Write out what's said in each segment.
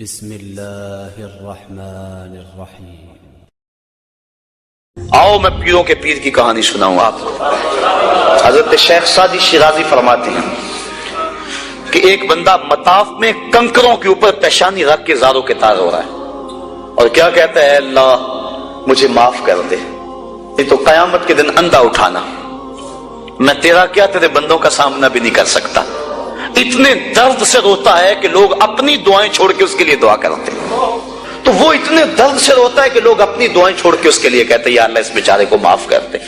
بسم اللہ الرحمن الرحیم۔ آؤ میں پیروں کے پیر کی کہانی سناؤں آپ کو۔ حضرت شیخ سعدی شیرازی فرماتے ہیں کہ ایک بندہ مطاف میں کنکروں کے اوپر پیشانی رکھ کے زاروں کے تار ہو رہا ہے اور کیا کہتا ہے، اللہ مجھے معاف کر دے، یہ تو قیامت کے دن اندھا اٹھانا، میں تیرا کیا تیرے بندوں کا سامنا بھی نہیں کر سکتا۔ اتنے درد سے روتا ہے کہ لوگ اپنی دعائیں چھوڑ کے اس کے لیے دعا کرتے ہیں، تو وہ اتنے درد سے روتا ہے کہ لوگ اپنی دعائیں چھوڑ کے اس کے لیے کہتے ہیں یا اللہ اس بیچارے کو معاف کر دے۔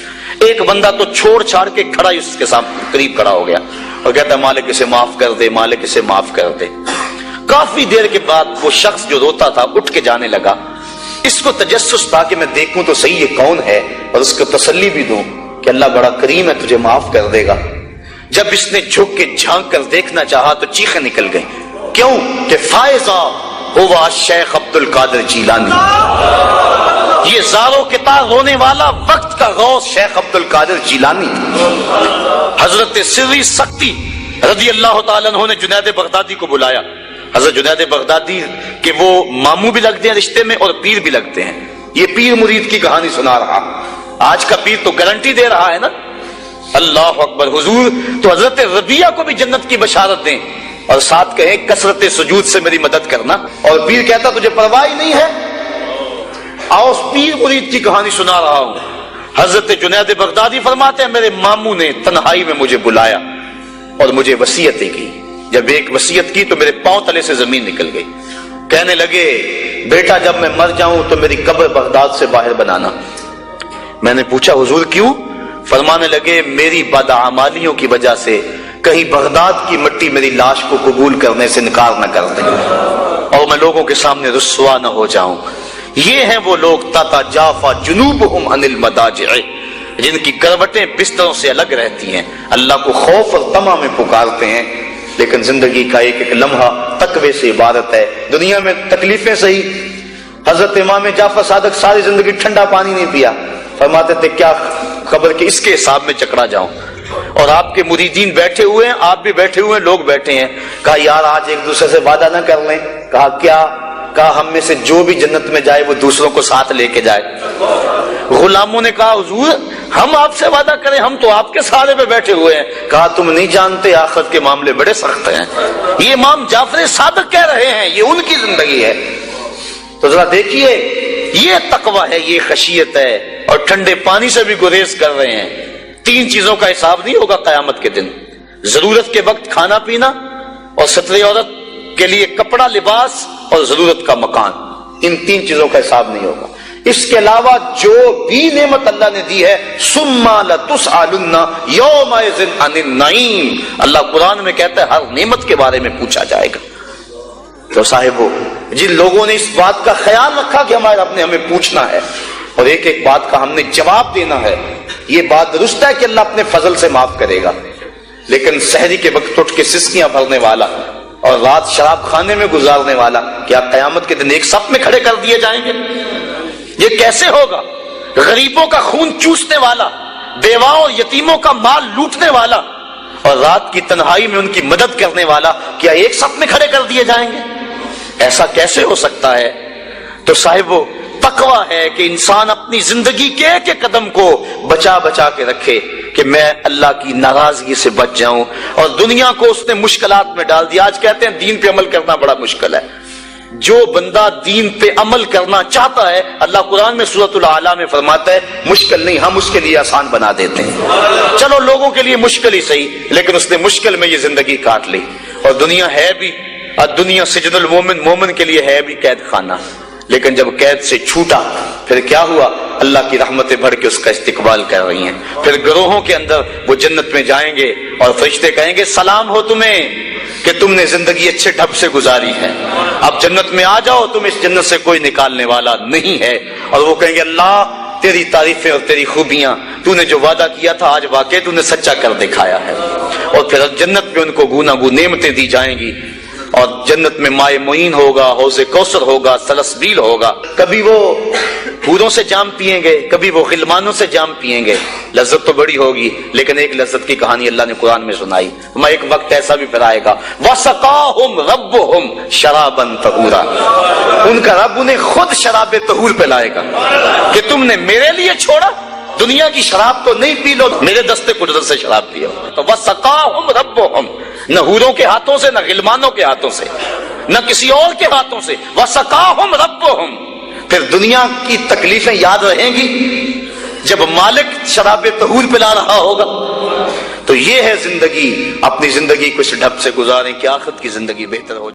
ایک بندہ تو چھوڑ چھاڑ کے کھڑا ہی اس کے سامنے قریب کھڑا ہو گیا اور کہتا ہے مالک اسے معاف کر دے، مالک اسے معاف کر دے۔ کافی دیر کے بعد وہ شخص جو روتا تھا اٹھ کے جانے لگا۔ اس کو تجسس تھا کہ میں دیکھوں تو صحیح یہ کون ہے اور اس کو تسلی بھی دوں کہ اللہ بڑا کریم ہے، تجھے معاف کر دے گا۔ جب اس نے جھک کے جھانک کر دیکھنا چاہا تو چیخیں نکل گئیں، کیوں کہ فائزہ ہوا شیخ عبد القادر جیلانی، یہ زاروں کے تار رونے والا وقت کا غوث شیخ عبد القادر جیلانی۔ حضرت سری سختی رضی اللہ تعالیٰ عنہ نے جنید بغدادی کو بلایا۔ حضرت جنید بغدادی کہ وہ ماموں بھی لگتے ہیں رشتے میں اور پیر بھی لگتے ہیں۔ یہ پیر مرید کی کہانی سنا رہا، آج کا پیر تو گارنٹی دے رہا ہے نا، اللہ اکبر حضور تو حضرت ربیہ کو بھی جنت کی بشارت دیں اور ساتھ کہیں کثرت سجود سے میری مدد کرنا، اور پیر کہتا تجھے پرواہ نہیں ہے۔ آؤ اس پیر مرید کی کہانی سنا رہا ہوں۔ حضرت جنید بغدادی فرماتے ہیں میرے ماموں نے تنہائی میں مجھے بلایا اور مجھے وصیتیں کی۔ جب ایک وصیت کی تو میرے پاؤں تلے سے زمین نکل گئی۔ کہنے لگے بیٹا جب میں مر جاؤں تو میری قبر بغداد سے باہر بنانا۔ میں نے پوچھا حضور کیوں؟ فرمانے لگے میری بدعمالیوں کی وجہ سے کہیں بغداد کی مٹی میری لاش کو قبول کرنے سے انکار نہ کر دے اور میں لوگوں کے سامنے رسوا نہ ہو جاؤں۔ یہ ہیں وہ لوگ تتجافا جنوبہم عن المضاجع، جن کی کروٹیں بستروں سے الگ رہتی ہیں، اللہ کو خوف اور طمع میں پکارتے ہیں، لیکن زندگی کا ایک ایک لمحہ تقوی سے عبارت ہے۔ دنیا میں تکلیفیں سہی۔ حضرت امام جعفر صادق ساری زندگی ٹھنڈا پانی نہیں پیا، فرماتے تھے کیا خبر کہ اس کے حساب میں چکرا جاؤں، اور آپ کے مریدین بیٹھے ہوئے ہیں، آپ بھی بیٹھے ہوئے ہیں، لوگ بیٹھے ہیں۔ کہا یار آج ایک دوسرے سے وعدہ نہ کر لیں؟ کہا کیا؟ کہا ہم میں سے جو بھی جنت میں جائے وہ دوسروں کو ساتھ لے کے جائے۔ غلاموں نے کہا حضور ہم آپ سے وعدہ کریں، ہم تو آپ کے سہارے پہ بیٹھے ہوئے ہیں۔ کہا تم نہیں جانتے آخرت کے معاملے بڑے سخت ہیں، یہ امام جعفر صادق کہہ رہے ہیں، یہ ان کی زندگی ہے۔ تو ذرا دیکھیے یہ تقوی ہے، یہ خشیت ہے، اور ٹھنڈے پانی سے بھی گریز کر رہے ہیں۔ تین چیزوں کا حساب نہیں ہوگا قیامت کے دن، ضرورت کے وقت کھانا پینا، اور ستر عورت کے لیے کپڑا لباس، اور ضرورت کا مکان۔ ان تین چیزوں کا حساب نہیں ہوگا۔ اس کے علاوہ جو بھی نعمت اللہ نے دی ہے ثم لتسألن یومئذ عن النعیم، اللہ قرآن میں کہتا ہے ہر نعمت کے بارے میں پوچھا جائے گا۔ تو صاحبو جن لوگوں نے اس بات کا خیال رکھا کہ ہمارے رب نے ہمیں پوچھنا ہے اور ایک ایک بات کا ہم نے جواب دینا ہے، یہ بات درست ہے کہ اللہ اپنے فضل سے معاف کرے گا، لیکن سحری کے وقت اٹھ کے سسکیاں بھرنے والا اور رات شراب خانے میں گزارنے والا کیا قیامت کے دن ایک صف میں کھڑے کر دیے جائیں گے؟ یہ کیسے ہوگا؟ غریبوں کا خون چوسنے والا، بیواؤں اور یتیموں کا مال لوٹنے والا اور رات کی تنہائی میں ان کی مدد کرنے والا کیا ایک صف میں کھڑے کر دیے جائیں گے؟ ایسا کیسے ہو سکتا ہے؟ تو صاحبو تقوی ہے کہ انسان اپنی زندگی کے ایک ایک قدم کو بچا بچا کے رکھے کہ میں اللہ کی ناراضگی سے بچ جاؤں، اور دنیا کو اس نے مشکلات میں ڈال دیا۔ آج کہتے ہیں دین پہ عمل کرنا بڑا مشکل ہے۔ جو بندہ دین پہ عمل کرنا چاہتا ہے اللہ قرآن میں سورۃ الاعلیٰ میں فرماتا ہے مشکل نہیں، ہم اس کے لیے آسان بنا دیتے ہیں۔ چلو لوگوں کے لیے مشکل ہی صحیح، لیکن اس نے مشکل میں یہ زندگی کاٹ لی، اور دنیا ہے بھی، دنیا سجن المومن، مومن کے لیے ہے بھی قید خانہ، لیکن جب قید سے چھوٹا پھر کیا ہوا؟ اللہ کی رحمتیں بڑھ کے اس کا استقبال کر رہی ہیں۔ پھر گروہوں کے اندر وہ جنت میں جائیں گے اور فرشتے کہیں گے سلام ہو تمہیں کہ تم نے زندگی اچھے ڈھب سے گزاری ہے، اب جنت میں آ جاؤ، تم اس جنت سے کوئی نکالنے والا نہیں ہے۔ اور وہ کہیں گے اللہ تیری تعریفیں اور تیری خوبیاں، تو نے جو وعدہ کیا تھا آج واقعی تو نے سچا کر دکھایا ہے۔ اور پھر جنت میں ان کو گوناگون نعمتیں دی جائیں گی، اور جنت میں مائے معین ہوگا، حوض کوثر ہوگا، سلسبیل ہوگا۔ کبھی وہ حوروں سے جام پیئیں گے، کبھی وہ غلمانوں سے جام پیئیں گے، لذت تو بڑی ہوگی، لیکن ایک لذت کی کہانی اللہ نے قرآن میں سنائی، میں ایک وقت ایسا بھی پھر آئے گا وَسَقَاهُمْ رَبُّهُمْ شَرَابًا طَهُورًا، ان کا رب انہیں خود شراب طہور پلائے گا کہ تم نے میرے لیے چھوڑا، دنیا کی شراب تو نہیں پی لو، میرے دستے قدرت سے شراب پیو۔ تو وَسَقَاهُمْ رَبُّهُمْ، نہ حوروں کے ہاتھوں سے، نہ غلمانوں کے ہاتھوں سے، نہ کسی اور کے ہاتھوں سے، وَسَقَاهُمْ رَبُّهُمْ۔ پھر دنیا کی تکلیفیں یاد رہیں گی جب مالک شراب طہور پلا رہا ہوگا۔ تو یہ ہے زندگی، اپنی زندگی کو اس ڈھب سے گزاریں کہ آخرت کی زندگی بہتر ہو۔